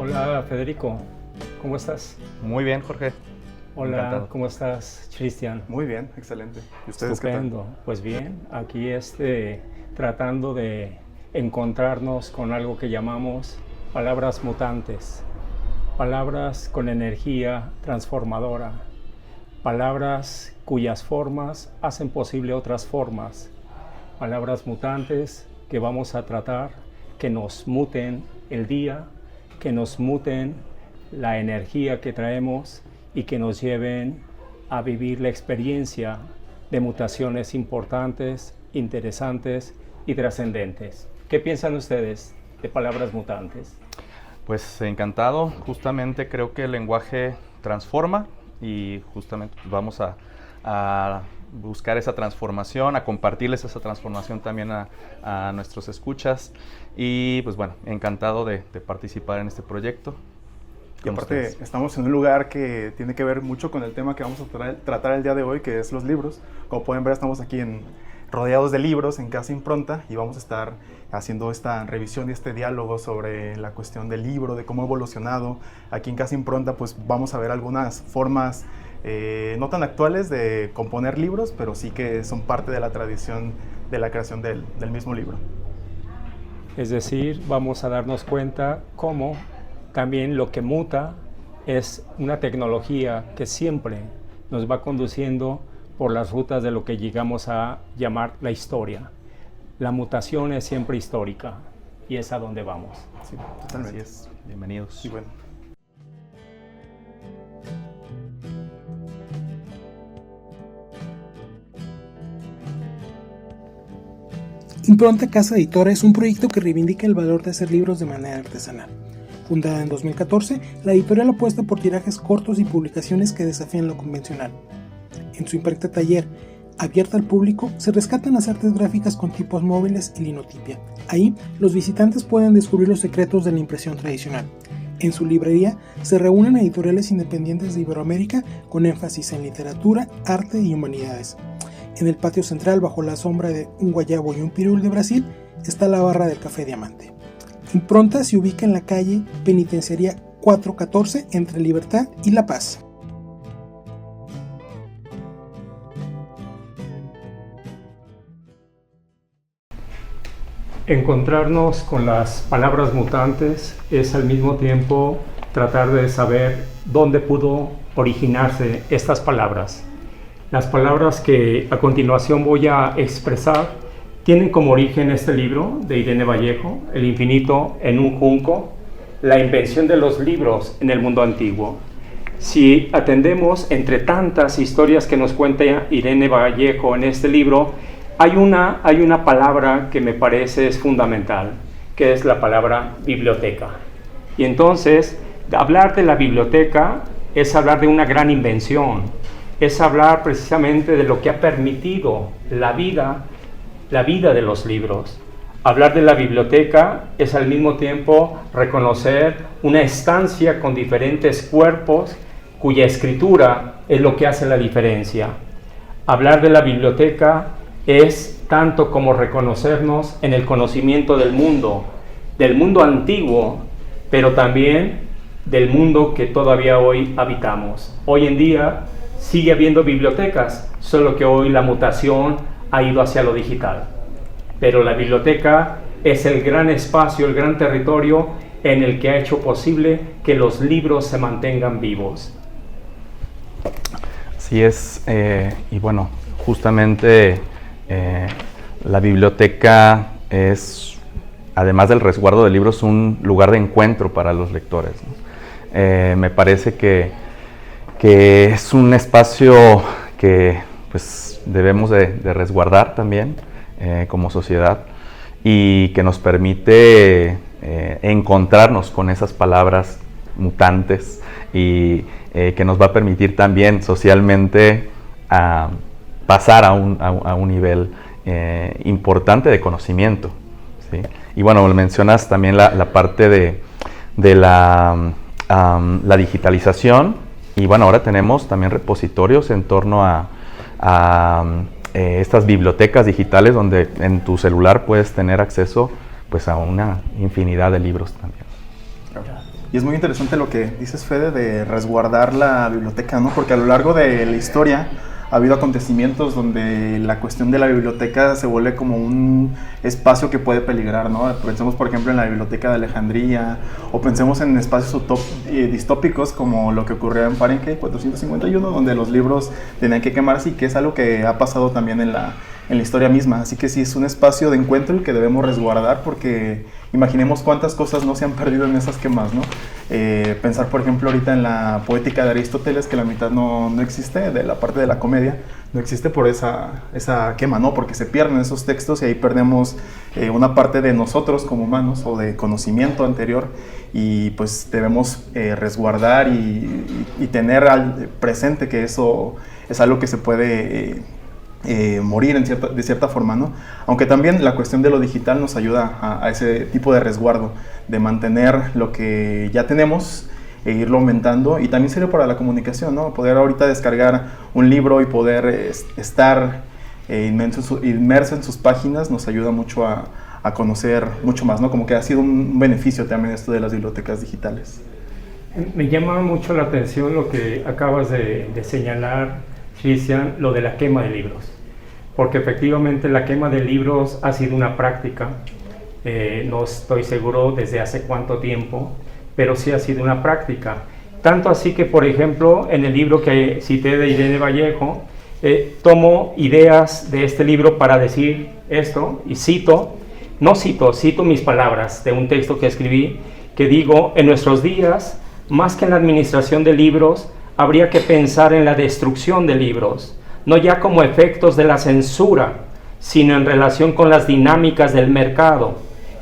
Hola Federico, ¿cómo estás? Muy bien, Jorge. Hola, Encantado. ¿cómo estás, Cristian? Muy bien, excelente. ¿Y ustedes Estupendo. Pues bien, aquí tratando de encontrarnos con algo que llamamos palabras mutantes, palabras con energía transformadora, palabras cuyas formas hacen posible otras formas, palabras mutantes que vamos a tratar que nos muten el día, que nos muten la energía que traemos y que nos lleven a vivir la experiencia de mutaciones importantes, interesantes y trascendentes. ¿Qué piensan ustedes de palabras mutantes? Pues encantado. Justamente creo que el lenguaje transforma y justamente vamos a buscar esa transformación, a compartirles esa transformación también a nuestros escuchas. Y pues bueno, encantado de participar en este proyecto. Y aparte estamos en un lugar que tiene que ver mucho con el tema que vamos a tratar el día de hoy, que es los libros. Como pueden ver, estamos aquí rodeados de libros en Casa Impronta y vamos a estar haciendo esta revisión y este diálogo sobre la cuestión del libro, de cómo ha evolucionado. Aquí en Casa Impronta pues vamos a ver algunas formas no tan actuales de componer libros, pero sí que son parte de la tradición de la creación del mismo libro. Es decir, vamos a darnos cuenta cómo también lo que muta es una tecnología que siempre nos va conduciendo por las rutas de lo que llegamos a llamar la historia. La mutación es siempre histórica y es a donde vamos. Sí, totalmente. Así es. Bienvenidos. Y bueno. Impronta Casa Editora es un proyecto que reivindica el valor de hacer libros de manera artesanal. Fundada en 2014, la editorial apuesta por tirajes cortos y publicaciones que desafían lo convencional. En su imprenta taller, abierta al público, se rescatan las artes gráficas con tipos móviles y linotipia. Ahí, los visitantes pueden descubrir los secretos de la impresión tradicional. En su librería, se reúnen editoriales independientes de Iberoamérica con énfasis en literatura, arte y humanidades. En el patio central, bajo la sombra de un guayabo y un pirul de Brasil, está la barra del Café Diamante. Impronta se ubica en la calle Penitenciaría 414 entre Libertad y La Paz. Encontrarnos con las palabras mutantes es al mismo tiempo tratar de saber dónde pudo originarse estas palabras. Las palabras que a continuación voy a expresar tienen como origen este libro de Irene Vallejo, El infinito en un junco, la invención de los libros en el mundo antiguo. Si atendemos entre tantas historias que nos cuenta Irene Vallejo en este libro, hay una palabra que me parece es fundamental, que es la palabra biblioteca. Y entonces, hablar de la biblioteca es hablar de una gran invención, es hablar precisamente de lo que ha permitido la vida de los libros. Hablar de la biblioteca es al mismo tiempo reconocer una estancia con diferentes cuerpos cuya escritura es lo que hace la diferencia. Hablar de la biblioteca es tanto como reconocernos en el conocimiento del mundo antiguo, pero también del mundo que todavía hoy habitamos. Hoy en día sigue habiendo bibliotecas, solo que hoy la mutación ha ido hacia lo digital. Pero la biblioteca es el gran espacio, el gran territorio en el que ha hecho posible que los libros se mantengan vivos. Así es, y bueno, justamente la biblioteca es, además del resguardo de libros, un lugar de encuentro para los lectores, ¿no? Me parece que es un espacio que pues debemos de resguardar también como sociedad y que nos permite encontrarnos con esas palabras mutantes y que nos va a permitir también socialmente pasar a un nivel importante de conocimiento, ¿sí? Y bueno, mencionas también la parte de la digitalización, y bueno, ahora tenemos también repositorios en torno a estas bibliotecas digitales donde en tu celular puedes tener acceso pues a una infinidad de libros también. Y es muy interesante lo que dices, Fede, de resguardar la biblioteca, ¿no? Porque a lo largo de la historia ha habido acontecimientos donde la cuestión de la biblioteca se vuelve como un espacio que puede peligrar, ¿no? Pensemos, por ejemplo, en la Biblioteca de Alejandría, o pensemos en espacios distópicos como lo que ocurrió en Fahrenheit 451, donde los libros tenían que quemarse, y que es algo que ha pasado también en la historia misma. Así que sí, es un espacio de encuentro el que debemos resguardar, porque imaginemos cuántas cosas no se han perdido en esas quemas, ¿no? Pensar, por ejemplo, ahorita en la Poética de Aristóteles, que la mitad no existe, de la parte de la comedia, no existe por esa quema, ¿no? Porque se pierden esos textos y ahí perdemos una parte de nosotros como humanos, o de conocimiento anterior, y pues debemos resguardar y tener presente que eso es algo que se puede morir de cierta forma, ¿no? Aunque también la cuestión de lo digital nos ayuda a ese tipo de resguardo, de mantener lo que ya tenemos e irlo aumentando, y también sirve para la comunicación, ¿no? Poder ahorita descargar un libro y poder estar inmerso en sus páginas nos ayuda mucho a conocer mucho más, ¿no? Como que ha sido un beneficio también esto de las bibliotecas digitales. Me llama mucho la atención lo que acabas de señalar, Cristian, lo de la quema de libros, porque efectivamente la quema de libros ha sido una práctica, no estoy seguro desde hace cuánto tiempo, pero sí ha sido una práctica, tanto así que, por ejemplo, en el libro que cité de Irene Vallejo, tomo ideas de este libro para decir esto, y cito mis palabras de un texto que escribí, que digo: en nuestros días, más que en la administración de libros, habría que pensar en la destrucción de libros, no ya como efectos de la censura, sino en relación con las dinámicas del mercado.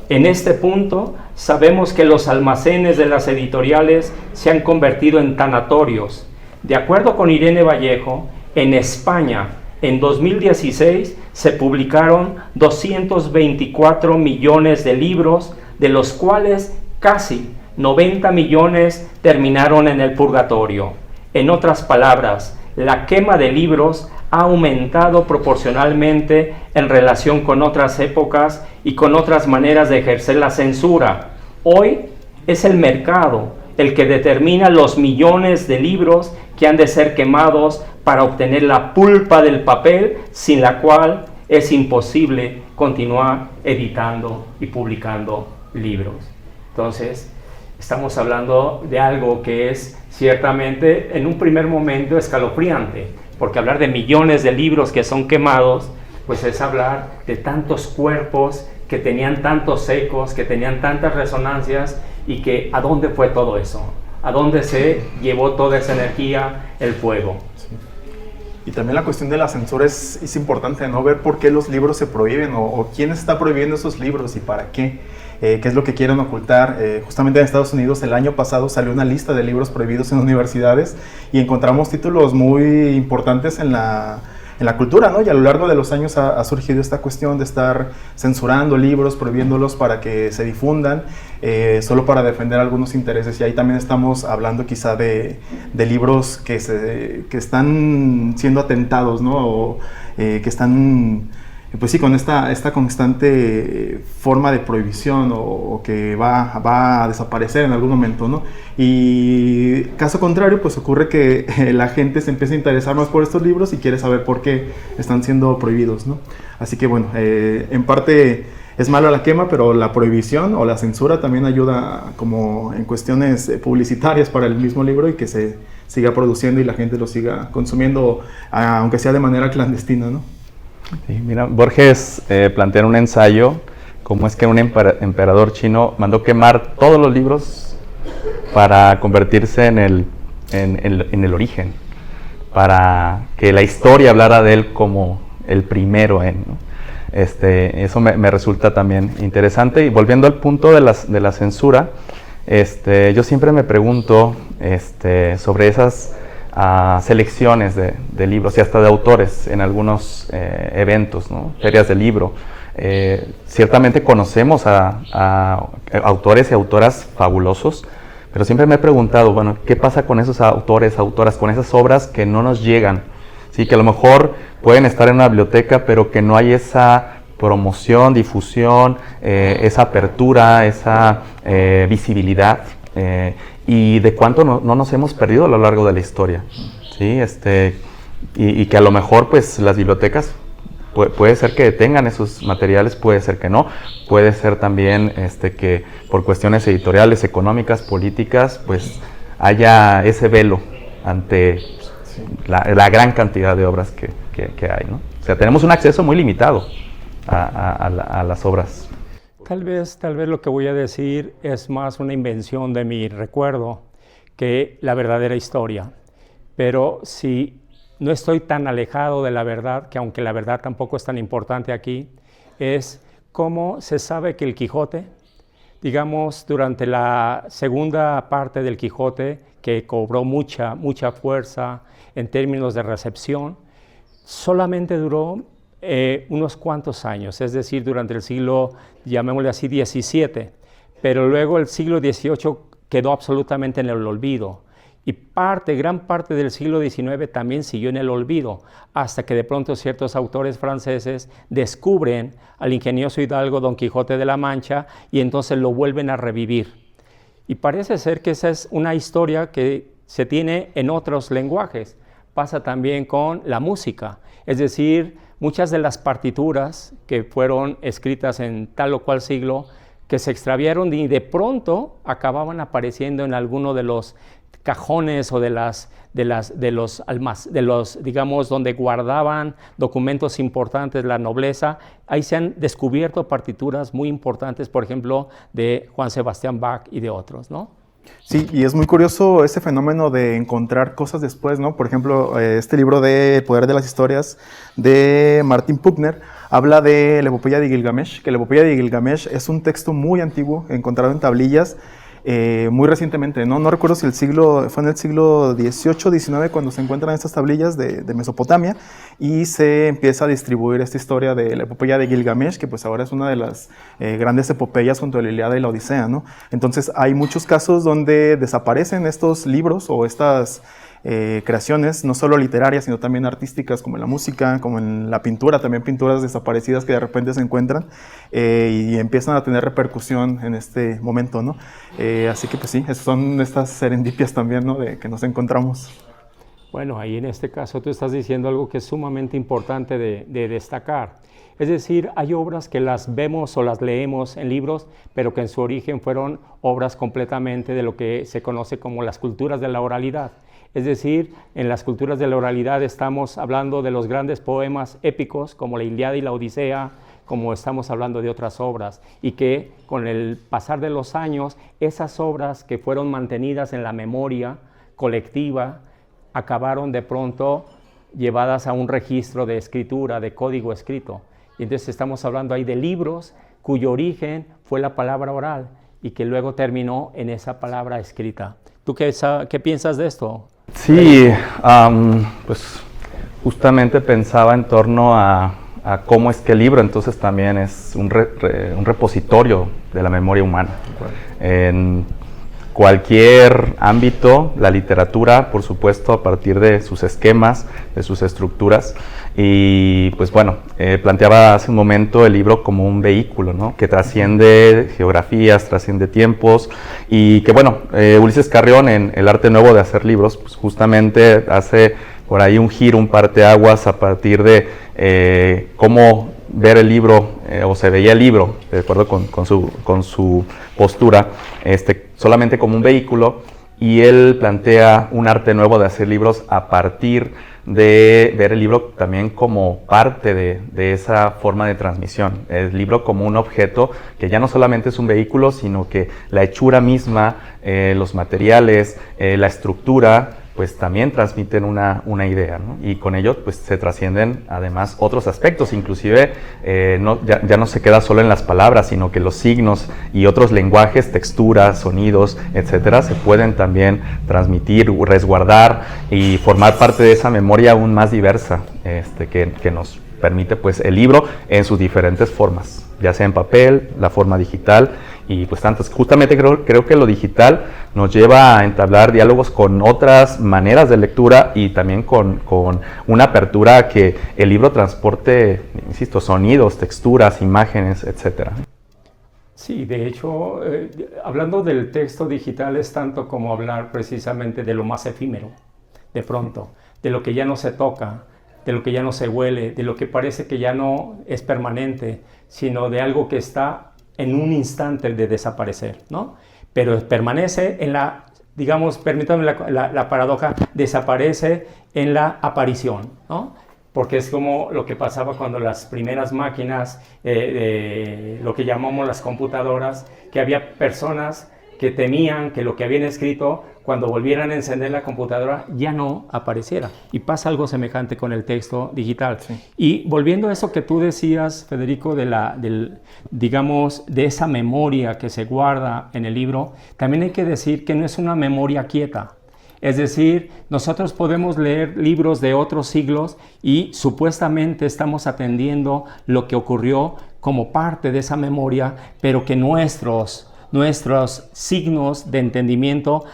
En este punto, sabemos que los almacenes de las editoriales se han convertido en tanatorios. De acuerdo con Irene Vallejo, en España, en 2016, se publicaron 224 millones de libros, de los cuales casi 90 millones terminaron en el purgatorio. En otras palabras, la quema de libros ha aumentado proporcionalmente en relación con otras épocas y con otras maneras de ejercer la censura. Hoy es el mercado el que determina los millones de libros que han de ser quemados para obtener la pulpa del papel, sin la cual es imposible continuar editando y publicando libros. Entonces, estamos hablando de algo que es ciertamente en un primer momento escalofriante, porque hablar de millones de libros que son quemados, pues es hablar de tantos cuerpos que tenían tantos ecos, que tenían tantas resonancias, y que ¿a dónde fue todo eso? ¿A dónde se llevó toda esa energía, el fuego? Sí. Y también la cuestión de la censura es importante, ¿no? Ver por qué los libros se prohíben, o quién está prohibiendo esos libros y para qué. Qué es lo que quieren ocultar. Justamente en Estados Unidos el año pasado salió una lista de libros prohibidos en universidades, y encontramos títulos muy importantes en la cultura, ¿no? Y a lo largo de los años ha surgido esta cuestión de estar censurando libros, prohibiéndolos para que se difundan, solo para defender algunos intereses. Y ahí también estamos hablando quizá de libros que están siendo atentados, ¿no? O que están, pues sí, con esta constante forma de prohibición, o que va a desaparecer en algún momento, ¿no? Y caso contrario, pues ocurre que la gente se empieza a interesar más por estos libros y quiere saber por qué están siendo prohibidos, ¿no? Así que bueno, en parte es malo la quema, pero la prohibición o la censura también ayuda como en cuestiones publicitarias para el mismo libro, y que se siga produciendo y la gente lo siga consumiendo, aunque sea de manera clandestina, ¿no? Sí, mira, Borges plantea en un ensayo cómo es que un emperador chino mandó quemar todos los libros para convertirse en el origen, para que la historia hablara de él como el primero ¿no? Eso me resulta también interesante. Y volviendo al punto de la censura, yo siempre me pregunto sobre esas selecciones de libros y hasta de autores en algunos eventos, ¿no? Ferias de libro. Ciertamente conocemos a autores y autoras fabulosos, pero siempre me he preguntado, bueno, ¿qué pasa con esos autores, autoras, con esas obras que no nos llegan? Sí, que a lo mejor pueden estar en una biblioteca, pero que no hay esa promoción, difusión, esa apertura, esa visibilidad. y de cuánto no nos hemos perdido a lo largo de la historia, ¿sí? Y que a lo mejor pues las bibliotecas puede ser que tengan esos materiales, puede ser que no, puede ser también que por cuestiones editoriales, económicas, políticas, pues haya ese velo ante la gran cantidad de obras que hay, ¿no? O sea, tenemos un acceso muy limitado a las obras. Tal vez lo que voy a decir es más una invención de mi recuerdo que la verdadera historia. Pero si no estoy tan alejado de la verdad, que aunque la verdad tampoco es tan importante aquí, es cómo se sabe que el Quijote, digamos, durante la segunda parte del Quijote, que cobró mucha fuerza en términos de recepción, solamente duró unos cuantos años, es decir, durante el siglo, llamémosle así, XVII, pero luego el siglo XVIII quedó absolutamente en el olvido, y gran parte del siglo XIX también siguió en el olvido, hasta que de pronto ciertos autores franceses descubren al ingenioso hidalgo Don Quijote de la Mancha y entonces lo vuelven a revivir. Y parece ser que esa es una historia que se tiene en otros lenguajes. Pasa también con la música, es decir, muchas de las partituras que fueron escritas en tal o cual siglo, que se extraviaron y de pronto acababan apareciendo en alguno de los cajones o de los digamos, donde guardaban documentos importantes la nobleza. Ahí se han descubierto partituras muy importantes, por ejemplo, de Juan Sebastián Bach y de otros, ¿no? Sí, y es muy curioso ese fenómeno de encontrar cosas después, ¿no? Por ejemplo, este libro de El poder de las historias de Martin Puckner habla de la epopeya de Gilgamesh, que la epopeya de Gilgamesh es un texto muy antiguo, encontrado en tablillas, muy recientemente, ¿no? No recuerdo si fue en el siglo XVIII, XIX, cuando se encuentran estas tablillas de Mesopotamia y se empieza a distribuir esta historia de la epopeya de Gilgamesh, que pues ahora es una de las grandes epopeyas junto a la Ilíada y la Odisea, ¿no? Entonces hay muchos casos donde desaparecen estos libros o estas creaciones, no solo literarias, sino también artísticas, como en la música, como en la pintura, también pinturas desaparecidas que de repente se encuentran y empiezan a tener repercusión en este momento, ¿no? Así que pues sí, son estas serendipias también, ¿no? De que nos encontramos. Bueno, ahí en este caso tú estás diciendo algo que es sumamente importante de destacar. Es decir, hay obras que las vemos o las leemos en libros, pero que en su origen fueron obras completamente de lo que se conoce como las culturas de la oralidad. Es decir, en las culturas de la oralidad estamos hablando de los grandes poemas épicos como la Ilíada y la Odisea, como estamos hablando de otras obras, y que con el pasar de los años, esas obras que fueron mantenidas en la memoria colectiva, acabaron de pronto llevadas a un registro de escritura, de código escrito. Y entonces estamos hablando ahí de libros cuyo origen fue la palabra oral y que luego terminó en esa palabra escrita. ¿Tú qué piensas de esto? Sí, pues justamente pensaba en torno a cómo es que el libro entonces también es un repositorio de la memoria humana. En cualquier ámbito, la literatura, por supuesto, a partir de sus esquemas, de sus estructuras, y pues bueno, planteaba hace un momento el libro como un vehículo, ¿no? Que trasciende geografías, trasciende tiempos, y que bueno, Ulises Carrión en El arte nuevo de hacer libros, pues justamente hace por ahí un giro, un parteaguas a partir de cómo ver el libro, o se veía el libro, de acuerdo con su postura, solamente como un vehículo, y él plantea un arte nuevo de hacer libros a partir de ver el libro también como parte de esa forma de transmisión, el libro como un objeto que ya no solamente es un vehículo, sino que la hechura misma, los materiales, la estructura, pues también transmiten una idea, ¿no? Y con ello pues se trascienden además otros aspectos, inclusive ya no se queda solo en las palabras, sino que los signos y otros lenguajes, texturas, sonidos, etcétera, se pueden también transmitir, resguardar y formar parte de esa memoria aún más diversa que nos permite pues el libro en sus diferentes formas, ya sea en papel, la forma digital y pues tantas. Justamente creo que lo digital nos lleva a entablar diálogos con otras maneras de lectura y también con una apertura a que el libro transporte, insisto, sonidos, texturas, imágenes, etcétera. Sí, de hecho, hablando del texto digital es tanto como hablar precisamente de lo más efímero, de pronto, de lo que ya no se toca, de lo que ya no se huele, de lo que parece que ya no es permanente, sino de algo que está en un instante de desaparecer, ¿no? Pero permanece en la, digamos, permítanme la paradoja, desaparece en la aparición, ¿no? Porque es como lo que pasaba cuando las primeras máquinas, lo que llamamos las computadoras, que había personas que temían que lo que habían escrito, cuando volvieran a encender la computadora, ya no apareciera. Y pasa algo semejante con el texto digital. Sí. Y volviendo a eso que tú decías, Federico, digamos, de esa memoria que se guarda en el libro, también hay que decir que no es una memoria quieta. Es decir, nosotros podemos leer libros de otros siglos y supuestamente estamos atendiendo lo que ocurrió como parte de esa memoria, pero que nuestros signos de entendimiento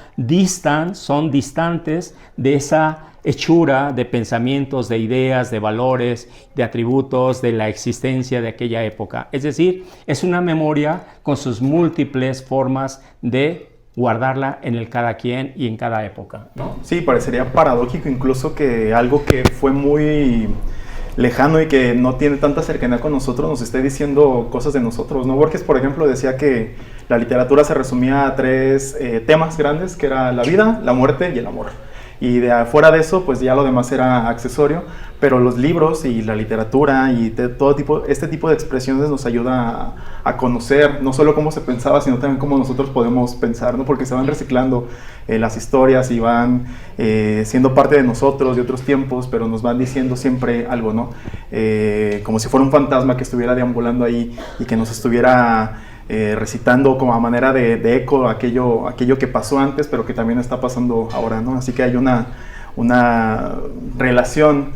son distantes de esa hechura de pensamientos, de ideas, de valores, de atributos, de la existencia de aquella época. Es decir, es una memoria con sus múltiples formas de guardarla en el cada quien y en cada época, ¿no? Sí, parecería paradójico incluso que algo que fue muy lejano y que no tiene tanta cercanía con nosotros nos esté diciendo cosas de nosotros, ¿no? Borges, por ejemplo, decía que la literatura se resumía a 3 temas grandes, que era la vida, la muerte y el amor. Y de afuera de eso, pues ya lo demás era accesorio, pero los libros y la literatura y este tipo de expresiones nos ayuda a conocer no solo cómo se pensaba, sino también cómo nosotros podemos pensar, ¿no? Porque se van reciclando las historias y van siendo parte de nosotros, de otros tiempos, pero nos van diciendo siempre algo, ¿no? Como si fuera un fantasma que estuviera deambulando ahí y que nos estuviera recitando como a manera de eco aquello que pasó antes, pero que también está pasando ahora, ¿no? Así que hay una relación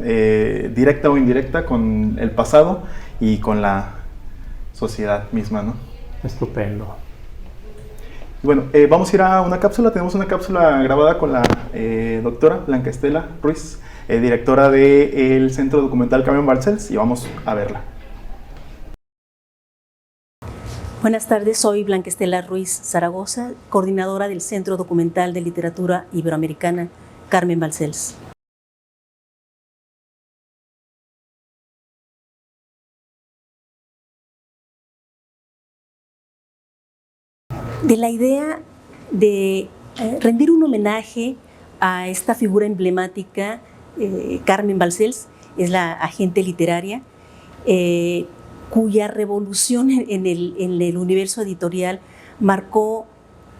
directa o indirecta con el pasado y con la sociedad misma, ¿no? Estupendo. Bueno, vamos a ir a una cápsula. Tenemos una cápsula grabada con la doctora Blanca Estela Ruiz, directora del Centro Documental Carmen Balcells, y vamos a verla. Buenas tardes, soy Blanca Estela Ruiz Zaragoza, coordinadora del Centro Documental de Literatura Iberoamericana Carmen Balcells. De la idea de rendir un homenaje a esta figura emblemática, Carmen Balcells es la agente literaria, cuya revolución en el universo editorial marcó,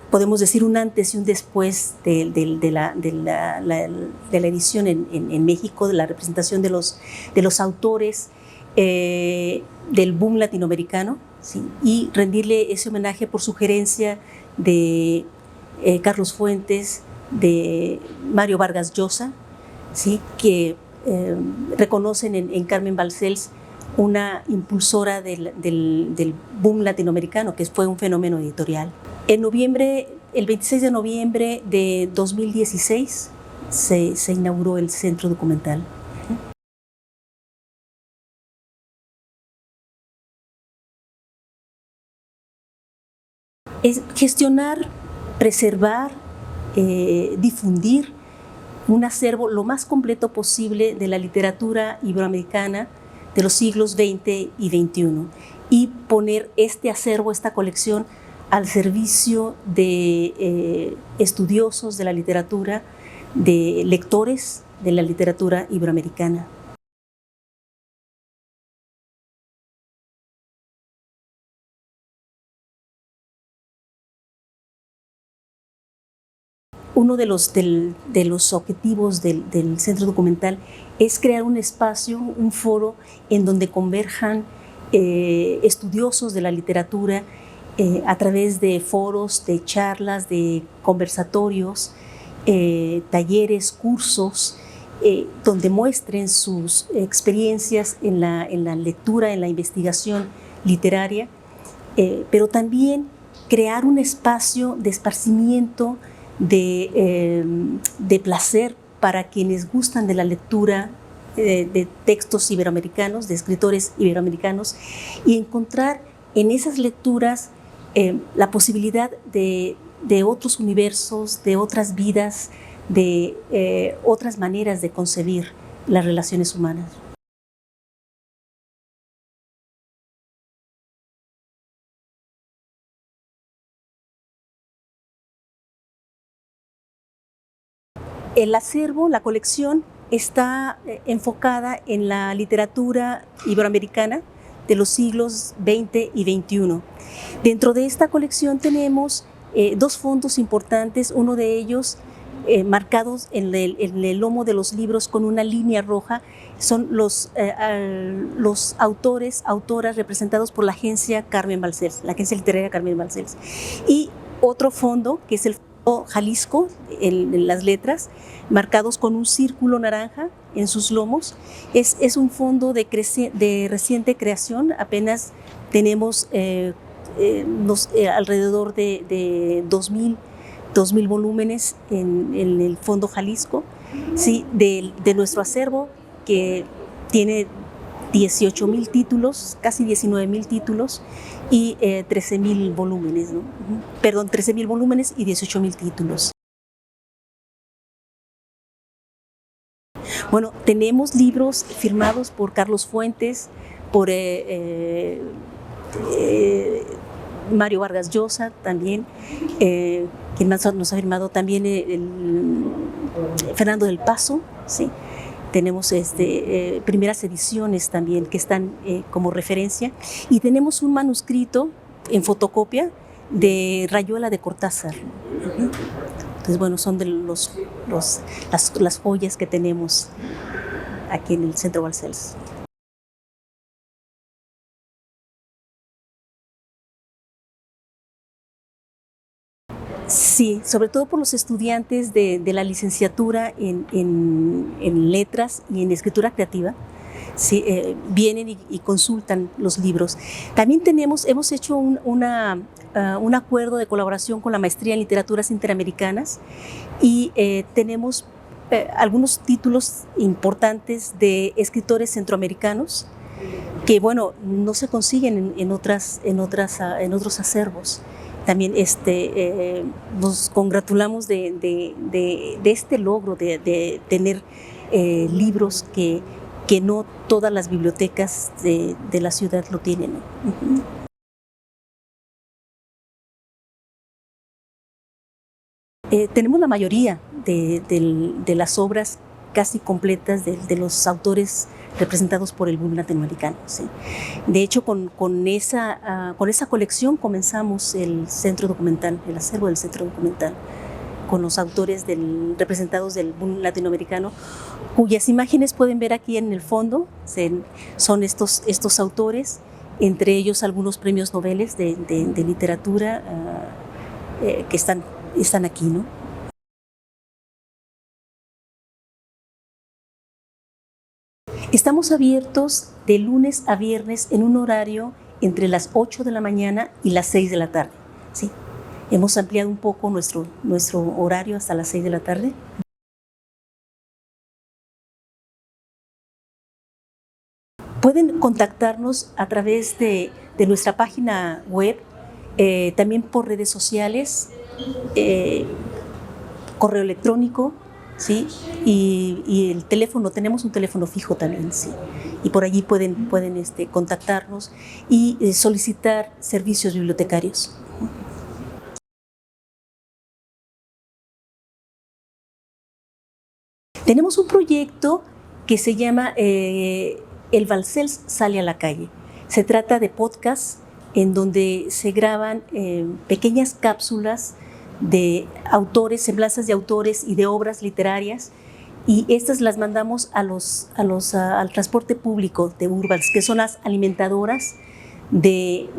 podemos decir, un antes y un después de la edición en México, de la representación de los autores del boom latinoamericano, ¿sí? Y rendirle ese homenaje por sugerencia de Carlos Fuentes, de Mario Vargas Llosa, ¿sí? Que reconocen en Carmen Balcells una impulsora del boom latinoamericano, que fue un fenómeno editorial. En noviembre, el 26 de noviembre de 2016, se inauguró el Centro Documental. Es gestionar, preservar, difundir un acervo lo más completo posible de la literatura iberoamericana de los siglos XX y XXI, y poner este acervo, esta colección, al servicio de estudiosos de la literatura, de lectores de la literatura iberoamericana. Uno de los objetivos del Centro Documental es crear un espacio, un foro en donde converjan estudiosos de la literatura a través de foros, de charlas, de conversatorios, talleres, cursos, donde muestren sus experiencias en la lectura, en la investigación literaria, pero también crear un espacio de esparcimiento, de placer para quienes gustan de la lectura de textos iberoamericanos, de escritores iberoamericanos, y encontrar en esas lecturas la posibilidad de otros universos, de otras vidas, de otras maneras de concebir las relaciones humanas. El acervo, la colección, está enfocada en la literatura iberoamericana de los siglos XX y XXI. Dentro de esta colección tenemos dos fondos importantes, uno de ellos marcados en el lomo de los libros con una línea roja, son los autores, autoras representados por la agencia Carmen Balcells, la agencia literaria Carmen Balcells. Y otro fondo, que es el Fondo Jalisco, en las letras, marcados con un círculo naranja en sus lomos. Es un fondo de reciente creación, apenas tenemos alrededor de 2.000 volúmenes en el Fondo Jalisco, ¿sí? de nuestro acervo, que tiene 18.000 títulos, casi 19.000 títulos y 13.000 volúmenes, ¿no? Perdón, 13.000 volúmenes y 18.000 títulos. Bueno, tenemos libros firmados por Carlos Fuentes, por Mario Vargas Llosa también, quien más nos ha firmado también Fernando del Paso, ¿sí? Tenemos primeras ediciones también que están como referencia, y tenemos un manuscrito en fotocopia de Rayuela de Cortázar. Entonces, bueno, son de las joyas que tenemos aquí en el Centro Balcells. Sí, sobre todo por los estudiantes de la licenciatura en letras y en escritura creativa. Sí, vienen y consultan los libros. También hemos hecho un acuerdo de colaboración con la Maestría en Literaturas Interamericanas y tenemos algunos títulos importantes de escritores centroamericanos que, bueno, no se consiguen en otros acervos. También nos congratulamos de este logro de tener libros que no todas las bibliotecas de la ciudad lo tienen, ¿no? Tenemos la mayoría de las obras casi completas de los autores representados por el boom latinoamericano, ¿sí? De hecho, con esa colección comenzamos el centro documental, el acervo del centro documental, con los autores representados del boom latinoamericano, cuyas imágenes pueden ver aquí en el fondo. Son estos autores, entre ellos algunos premios Nobel de literatura que están aquí, ¿no? Estamos abiertos de lunes a viernes en un horario entre las 8 de la mañana y las 6 de la tarde, ¿sí? Hemos ampliado un poco nuestro horario hasta las 6 de la tarde. Pueden contactarnos a través de nuestra página web, también por redes sociales, correo electrónico, ¿sí? Y el teléfono, tenemos un teléfono fijo también, ¿sí? Y por allí pueden contactarnos y solicitar servicios bibliotecarios. Tenemos un proyecto que se llama El Balcells sale a la calle. Se trata de podcasts en donde se graban pequeñas cápsulas de autores, semblanzas de autores y de obras literarias, y estas las mandamos al transporte público de Urbans, que son las alimentadoras de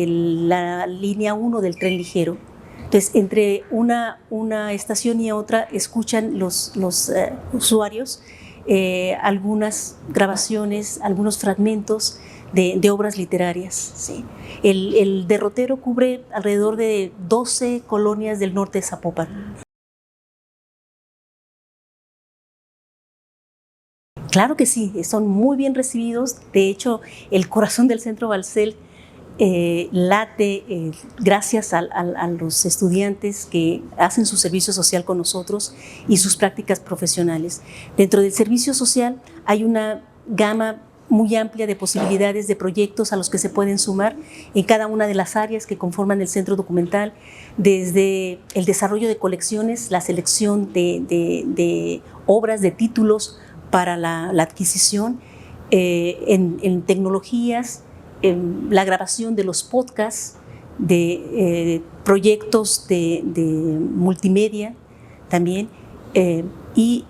la línea 1 del tren ligero. Entonces, entre una estación y otra escuchan los usuarios algunas grabaciones, algunos fragmentos de obras literarias, ¿sí? El derrotero cubre alrededor de 12 colonias del norte de Zapopan. Claro que sí, son muy bien recibidos. De hecho, el corazón del Centro Balcells late gracias a los estudiantes que hacen su servicio social con nosotros y sus prácticas profesionales. Dentro del servicio social hay una gama muy amplia de posibilidades de proyectos a los que se pueden sumar en cada una de las áreas que conforman el centro documental, desde el desarrollo de colecciones, la selección de obras, de títulos para la adquisición, en tecnologías, en la grabación de los podcasts, de proyectos de multimedia también, y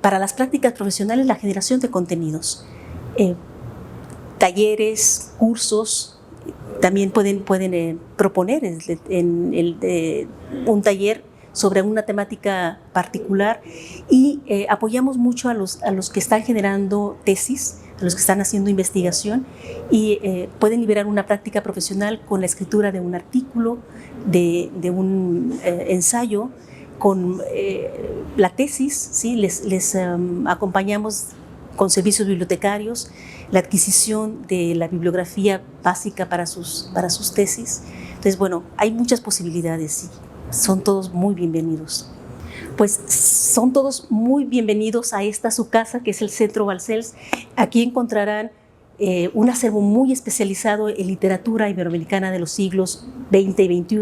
para las prácticas profesionales, la generación de contenidos, talleres, cursos. También pueden proponer un taller sobre una temática particular, y apoyamos mucho a los que están generando tesis, a los que están haciendo investigación, y pueden liberar una práctica profesional con la escritura de un artículo, de un ensayo, con la tesis, ¿sí? Les acompañamos con servicios bibliotecarios, la adquisición de la bibliografía básica para sus tesis. Entonces, bueno, hay muchas posibilidades y son todos muy bienvenidos. Pues son todos muy bienvenidos a esta su casa, que es el Centro Balcells. Aquí encontrarán un acervo muy especializado en literatura iberoamericana de los siglos XX y XXI.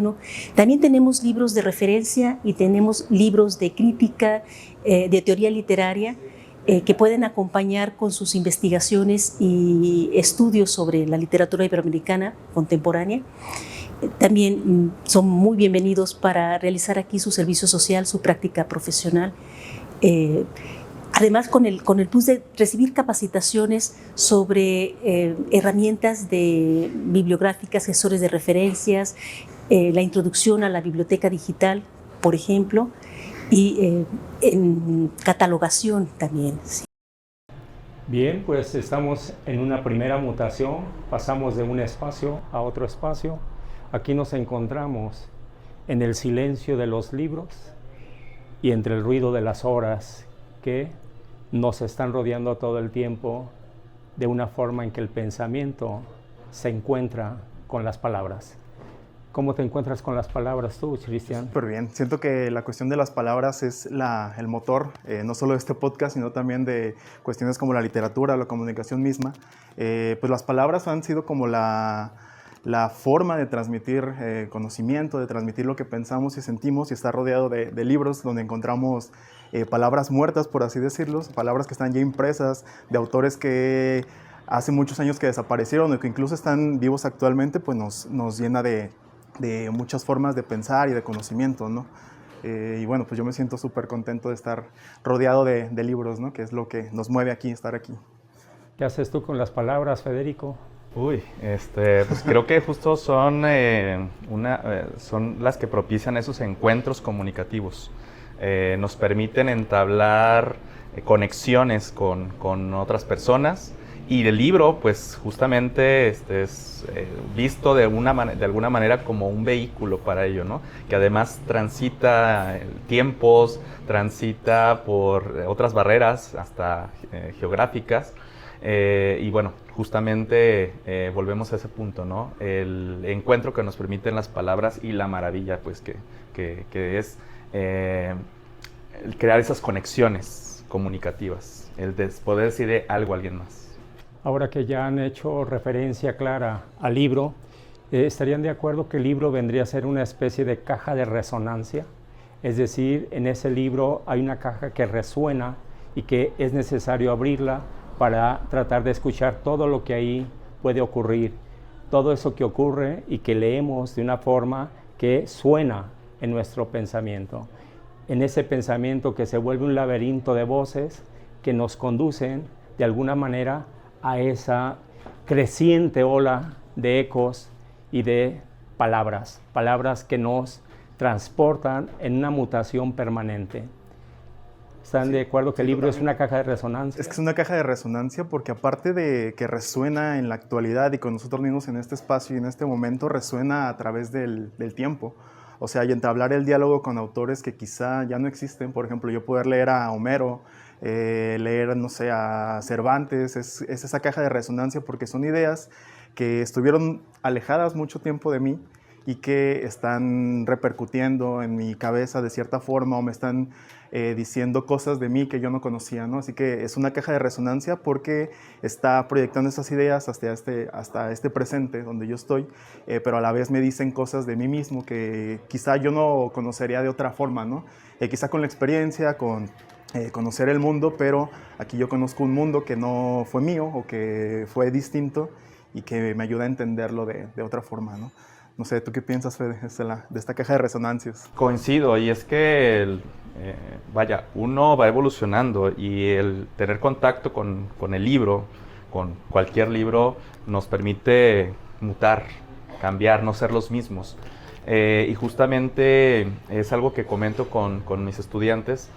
También tenemos libros de referencia y tenemos libros de crítica, de teoría literaria, que pueden acompañar con sus investigaciones y estudios sobre la literatura iberoamericana contemporánea. También son muy bienvenidos para realizar aquí su servicio social, su práctica profesional. Además, con el plus de recibir capacitaciones sobre herramientas bibliográficas, gestores de referencias, la introducción a la biblioteca digital, por ejemplo, y en catalogación también. Sí. Bien, pues estamos en una primera mutación, pasamos de un espacio a otro espacio. Aquí nos encontramos en el silencio de los libros y entre el ruido de las horas que nos están rodeando todo el tiempo, de una forma en que el pensamiento se encuentra con las palabras. ¿Cómo te encuentras con las palabras tú, Cristian? Súper bien. Siento que la cuestión de las palabras es el motor, no solo de este podcast, sino también de cuestiones como la literatura, la comunicación misma. Pues las palabras han sido como la forma de transmitir conocimiento, de transmitir lo que pensamos y sentimos, y está rodeado de libros donde encontramos palabras muertas, por así decirlo, palabras que están ya impresas, de autores que hace muchos años que desaparecieron o que incluso están vivos actualmente, pues nos llena de muchas formas de pensar y de conocimiento, ¿no? Y bueno, pues yo me siento súper contento de estar rodeado de libros, ¿no? Que es lo que nos mueve aquí, estar aquí. ¿Qué haces tú con las palabras, Federico? Pues creo que justo son las que propician esos encuentros comunicativos. Nos permiten entablar conexiones con otras personas, y el libro, pues justamente es visto de alguna manera como un vehículo para ello, ¿no? Que además transita tiempos, transita por otras barreras, hasta geográficas. Y bueno, justamente volvemos a ese punto, ¿no? El encuentro que nos permiten las palabras y la maravilla, pues, que es el crear esas conexiones comunicativas, el poder decirle algo a alguien más. Ahora que ya han hecho referencia clara al libro, ¿estarían de acuerdo que el libro vendría a ser una especie de caja de resonancia? Es decir, en ese libro hay una caja que resuena y que es necesario abrirla para tratar de escuchar todo lo que ahí puede ocurrir, todo eso que ocurre y que leemos de una forma que suena en nuestro pensamiento, en ese pensamiento que se vuelve un laberinto de voces que nos conducen de alguna manera a esa creciente ola de ecos y de palabras que nos transportan en una mutación permanente. ¿Están de acuerdo que el libro es una caja de resonancia? Es que es una caja de resonancia porque, aparte de que resuena en la actualidad y con nosotros mismos en este espacio y en este momento, resuena a través del tiempo. O sea, y entablar el diálogo con autores que quizá ya no existen. Por ejemplo, yo poder leer a Homero, leer, no sé, a Cervantes, es esa caja de resonancia porque son ideas que estuvieron alejadas mucho tiempo de mí y que están repercutiendo en mi cabeza de cierta forma o me están diciendo cosas de mí que yo no conocía, ¿no? Así que es una caja de resonancia porque está proyectando esas ideas hasta este presente donde yo estoy, pero a la vez me dicen cosas de mí mismo que quizá yo no conocería de otra forma, ¿no? Quizá con la experiencia, con conocer el mundo, pero aquí yo conozco un mundo que no fue mío o que fue distinto y que me ayuda a entenderlo de otra forma, ¿no? No sé, ¿tú qué piensas, Fede, de esta caja de resonancias? Coincido, y es que, vaya, uno va evolucionando y el tener contacto con el libro, con cualquier libro, nos permite mutar, cambiar, no ser los mismos. Y justamente es algo que comento con mis estudiantes,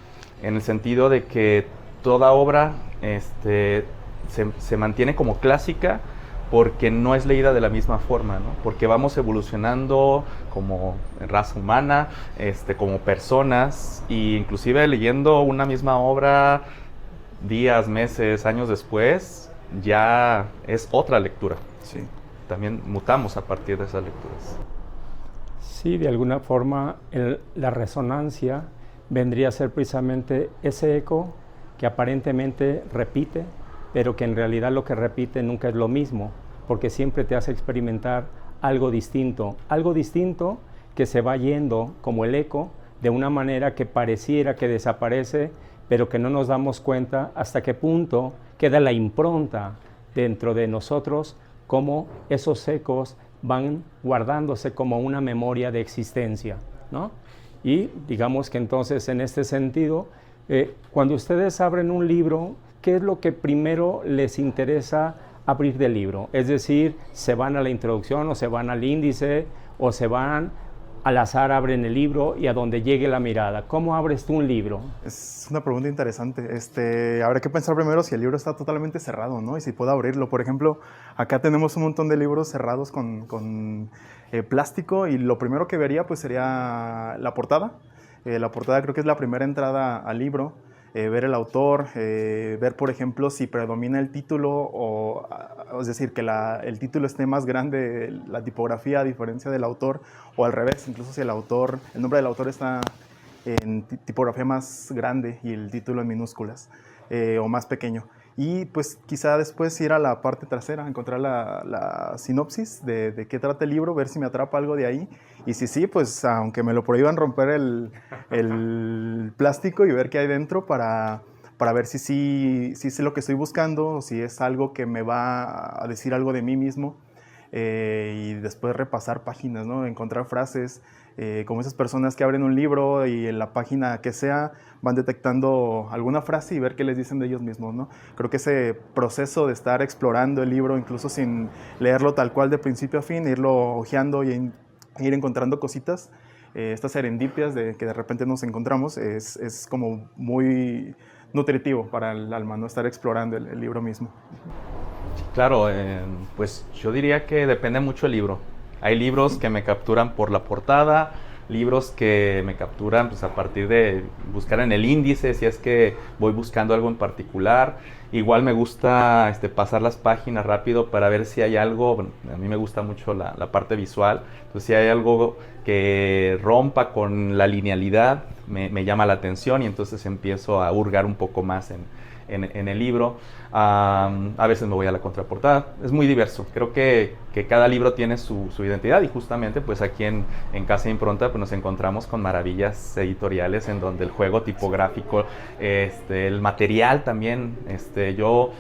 en el sentido de que toda obra se mantiene como clásica, porque no es leída de la misma forma, ¿no? Porque vamos evolucionando como raza humana, como personas, e inclusive leyendo una misma obra días, meses, años después, ya es otra lectura. Sí. También mutamos a partir de esas lecturas. Sí, de alguna forma la resonancia vendría a ser precisamente ese eco que aparentemente repite, pero que en realidad lo que repite nunca es lo mismo, porque siempre te hace experimentar algo distinto que se va yendo como el eco de una manera que pareciera que desaparece, pero que no nos damos cuenta hasta qué punto queda la impronta dentro de nosotros, cómo esos ecos van guardándose como una memoria de existencia, ¿no? Y digamos que entonces en este sentido, cuando ustedes abren un libro, ¿qué es lo que primero les interesa abrir del libro? Es decir, ¿se van a la introducción o se van al índice o se van al azar, abren el libro y a donde llegue la mirada? ¿Cómo abres tú un libro? Es una pregunta interesante. Habrá que pensar primero si el libro está totalmente cerrado, ¿no? Y si puedo abrirlo. Por ejemplo, acá tenemos un montón de libros cerrados con plástico y lo primero que vería pues sería la portada. La portada creo que es la primera entrada al libro. Ver el autor, ver por ejemplo si predomina el título es decir, que el título esté más grande, la tipografía a diferencia del autor, o al revés, incluso si el nombre del autor está en tipografía más grande y el título en minúsculas, o más pequeño. Y pues quizá después ir a la parte trasera, encontrar la sinopsis de qué trata el libro, ver si me atrapa algo de ahí. Y si sí, pues aunque me lo prohíban, romper el plástico y ver qué hay dentro para ver si es lo que estoy buscando o si es algo que me va a decir algo de mí mismo. Y después repasar páginas, ¿no? Encontrar frases, como esas personas que abren un libro y en la página que sea van detectando alguna frase y ver qué les dicen de ellos mismos, ¿no? Creo que ese proceso de estar explorando el libro, incluso sin leerlo tal cual de principio a fin, irlo hojeando y ir encontrando cositas, estas serendipias que de repente nos encontramos, es como muy nutritivo para el alma, ¿no? Estar explorando el libro mismo. Claro, pues yo diría que depende mucho del libro. Hay libros que me capturan por la portada, libros que me capturan pues, a partir de buscar en el índice, si es que voy buscando algo en particular. Igual me gusta pasar las páginas rápido para ver si hay algo. Bueno, a mí me gusta mucho la parte visual, entonces si hay algo que rompa con la linealidad, me llama la atención y entonces empiezo a hurgar un poco más en el libro. A veces me voy a la contraportada. Es muy diverso. Creo que cada libro tiene su identidad y justamente pues aquí en Casa Impronta pues nos encontramos con maravillas editoriales en donde el juego tipográfico, el material también, yo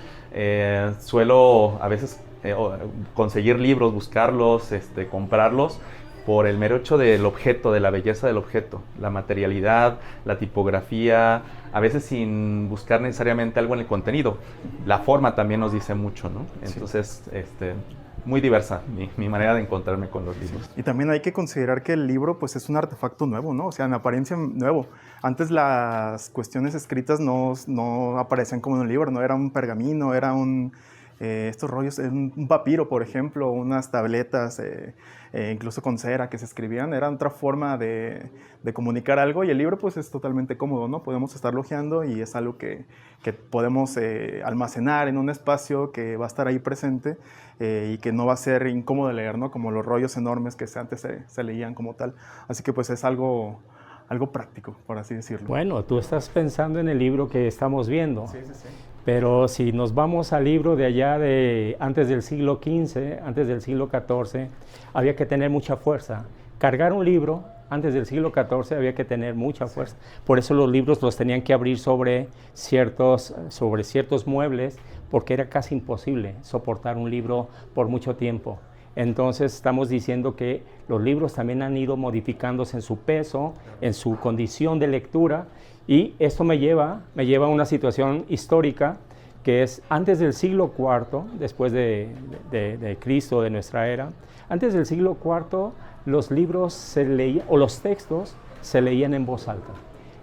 suelo a veces conseguir libros, buscarlos, comprarlos por el mero hecho del objeto, de la belleza del objeto, la materialidad, la tipografía, a veces sin buscar necesariamente algo en el contenido. La forma también nos dice mucho, ¿no? Entonces, muy diversa mi manera de encontrarme con los libros. Y también hay que considerar que el libro pues es un artefacto nuevo, ¿no? O sea, en apariencia nuevo. Antes las cuestiones escritas no aparecían como en un libro, no era un pergamino, era estos rollos, un papiro, por ejemplo, unas tabletas, incluso con cera que se escribían, era otra forma de comunicar algo, y el libro pues es totalmente cómodo, ¿no? Podemos estarlo hojeando y es algo que podemos almacenar en un espacio que va a estar ahí presente y que no va a ser incómodo de leer, ¿no? Como los rollos enormes que antes se leían como tal. Así que pues es algo práctico, por así decirlo. Bueno, tú estás pensando en el libro que estamos viendo. Sí, sí, sí. Pero si nos vamos al libro de allá de antes del siglo XV, antes del siglo XIV, había que tener mucha fuerza. Cargar un libro antes del siglo XIV había que tener mucha fuerza. Por eso los libros los tenían que abrir sobre ciertos muebles, porque era casi imposible soportar un libro por mucho tiempo. Entonces estamos diciendo que los libros también han ido modificándose en su peso, en su condición de lectura, y esto me lleva a una situación histórica que es antes del siglo IV, después de Cristo, de nuestra era. Antes del siglo IV los libros se leían, o los textos se leían en voz alta.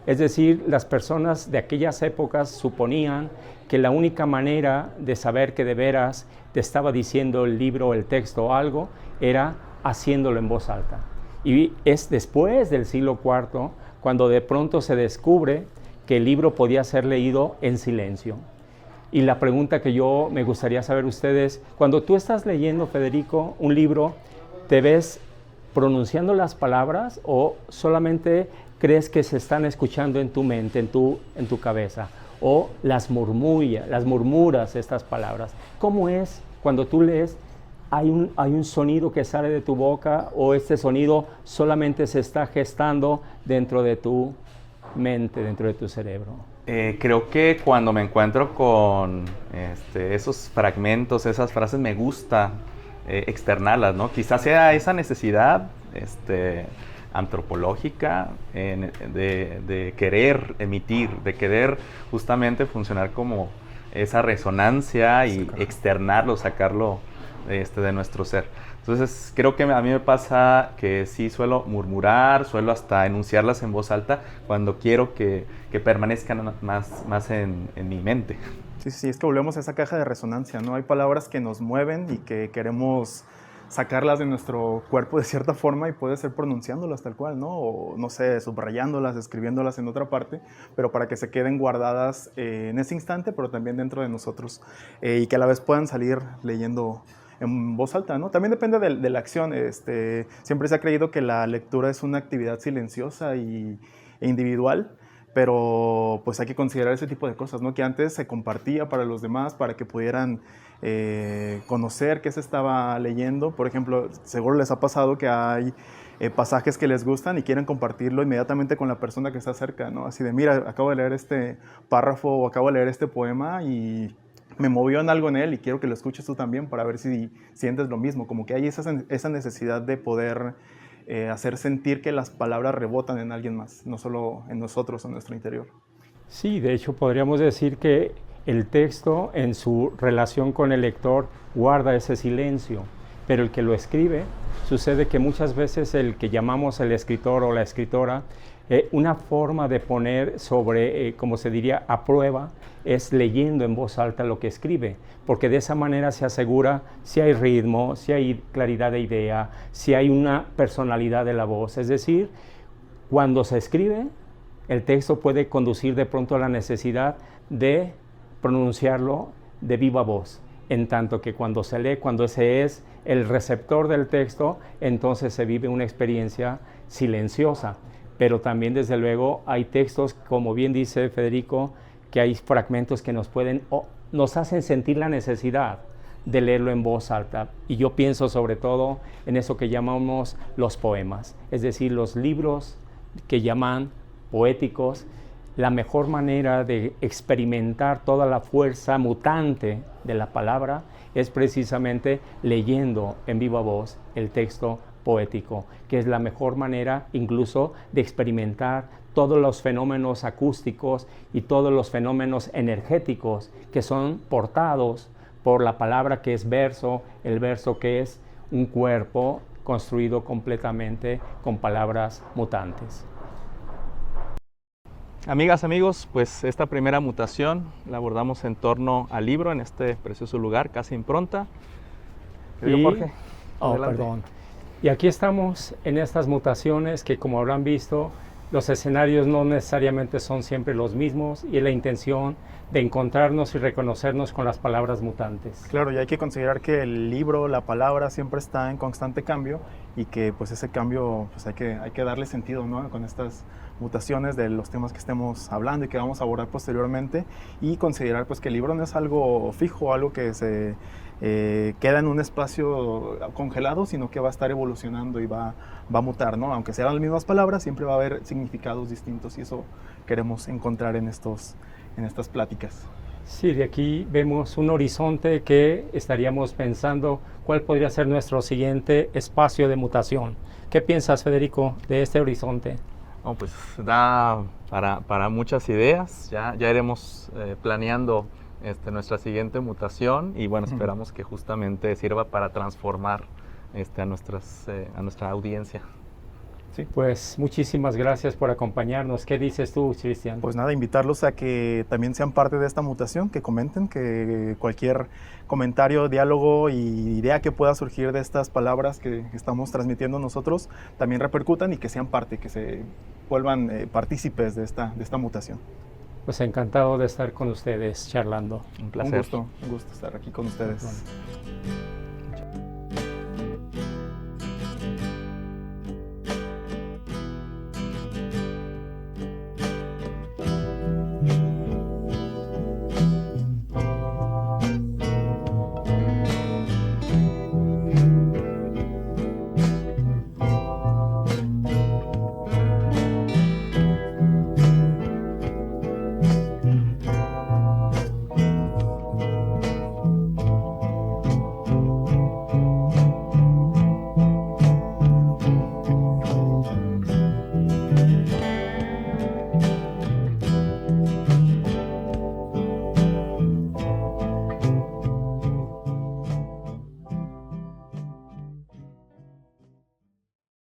Es decir, las personas de aquellas épocas suponían que la única manera de saber que de veras te estaba diciendo el libro, el texto o algo, era haciéndolo en voz alta. Y es después del siglo IV cuando de pronto se descubre que el libro podía ser leído en silencio. Y la pregunta que yo me gustaría saber ustedes, cuando tú estás leyendo, Federico, un libro, ¿te ves pronunciando las palabras o solamente crees que se están escuchando en tu mente, en tu cabeza? ¿O las murmuras estas palabras? ¿Cómo es cuando tú lees? ¿Hay un sonido que sale de tu boca o este sonido solamente se está gestando dentro de tu mente, dentro de tu cerebro? Creo que cuando me encuentro con esos fragmentos, esas frases, me gusta externarlas, ¿no? Quizás sea esa necesidad antropológica de querer emitir, de querer justamente funcionar como esa resonancia y externarlo, sacarlo de nuestro ser. Entonces creo que a mí me pasa que sí suelo murmurar, suelo hasta enunciarlas en voz alta cuando quiero que permanezcan más en mi mente. Sí, sí, es que volvemos a esa caja de resonancia, ¿no? Hay palabras que nos mueven y que queremos sacarlas de nuestro cuerpo de cierta forma y puede ser pronunciándolas tal cual, ¿no? O no sé, subrayándolas, escribiéndolas en otra parte, pero para que se queden guardadas en ese instante, pero también dentro de nosotros y que a la vez puedan salir leyendo en voz alta, ¿no? También depende de la acción. Siempre se ha creído que la lectura es una actividad silenciosa e individual, pero pues hay que considerar ese tipo de cosas, ¿no? Que antes se compartía para los demás, para que pudieran conocer qué se estaba leyendo. Por ejemplo, seguro les ha pasado que hay pasajes que les gustan y quieren compartirlo inmediatamente con la persona que está cerca, ¿no? Así de, mira, acabo de leer este párrafo o acabo de leer este poema y me movió en algo en él y quiero que lo escuches tú también para ver si sientes lo mismo. Como que hay esa necesidad de poder hacer sentir que las palabras rebotan en alguien más, no solo en nosotros, en nuestro interior. Sí, de hecho podríamos decir que el texto en su relación con el lector guarda ese silencio, pero el que lo escribe, sucede que muchas veces el que llamamos el escritor o la escritora, una forma de poner sobre, como se diría, a prueba, es leyendo en voz alta lo que escribe, porque de esa manera se asegura si hay ritmo, si hay claridad de idea, si hay una personalidad de la voz. Es decir, cuando se escribe, el texto puede conducir de pronto a la necesidad de pronunciarlo de viva voz, en tanto que cuando se lee, cuando ese es el receptor del texto, entonces se vive una experiencia silenciosa. Pero también, desde luego, hay textos, como bien dice Federico, que hay fragmentos que nos hacen sentir la necesidad de leerlo en voz alta. Y yo pienso sobre todo en eso que llamamos los poemas, es decir, los libros que llaman poéticos. La mejor manera de experimentar toda la fuerza mutante de la palabra es precisamente leyendo en viva voz el texto poético, que es la mejor manera incluso de experimentar todos los fenómenos acústicos y todos los fenómenos energéticos que son portados por la palabra, que es verso, el verso que es un cuerpo construido completamente con palabras mutantes. Amigas, amigos, pues esta primera mutación la abordamos en torno al libro, en este precioso lugar, Casa Impronta. Y, Jorge, perdón. Y aquí estamos en estas mutaciones que, como habrán visto, los escenarios no necesariamente son siempre los mismos y la intención de encontrarnos y reconocernos con las palabras mutantes. Claro, y hay que considerar que el libro, la palabra, siempre está en constante cambio y que pues ese cambio pues hay que darle sentido, ¿no? Con estas mutaciones de los temas que estemos hablando y que vamos a abordar posteriormente, y considerar pues que el libro no es algo fijo, algo que se queda en un espacio congelado, sino que va a estar evolucionando y va a mutar, ¿no? Aunque sean las mismas palabras, siempre va a haber significados distintos, y eso queremos encontrar en estas pláticas. Sí, de aquí vemos un horizonte que estaríamos pensando cuál podría ser nuestro siguiente espacio de mutación. ¿Qué piensas, Federico, de este horizonte? Oh, pues da para muchas ideas. Ya iremos planeando nuestra siguiente mutación, y bueno, esperamos que justamente sirva para transformar a nuestra audiencia. Sí. Pues muchísimas gracias por acompañarnos. ¿Qué dices tú, Cristian? Pues nada, invitarlos a que también sean parte de esta mutación, que comenten, que cualquier comentario, diálogo y idea que pueda surgir de estas palabras que estamos transmitiendo nosotros también repercutan y que sean parte, que se vuelvan partícipes de esta mutación. Pues encantado de estar con ustedes charlando. Un placer. Un gusto estar aquí con ustedes. Bueno.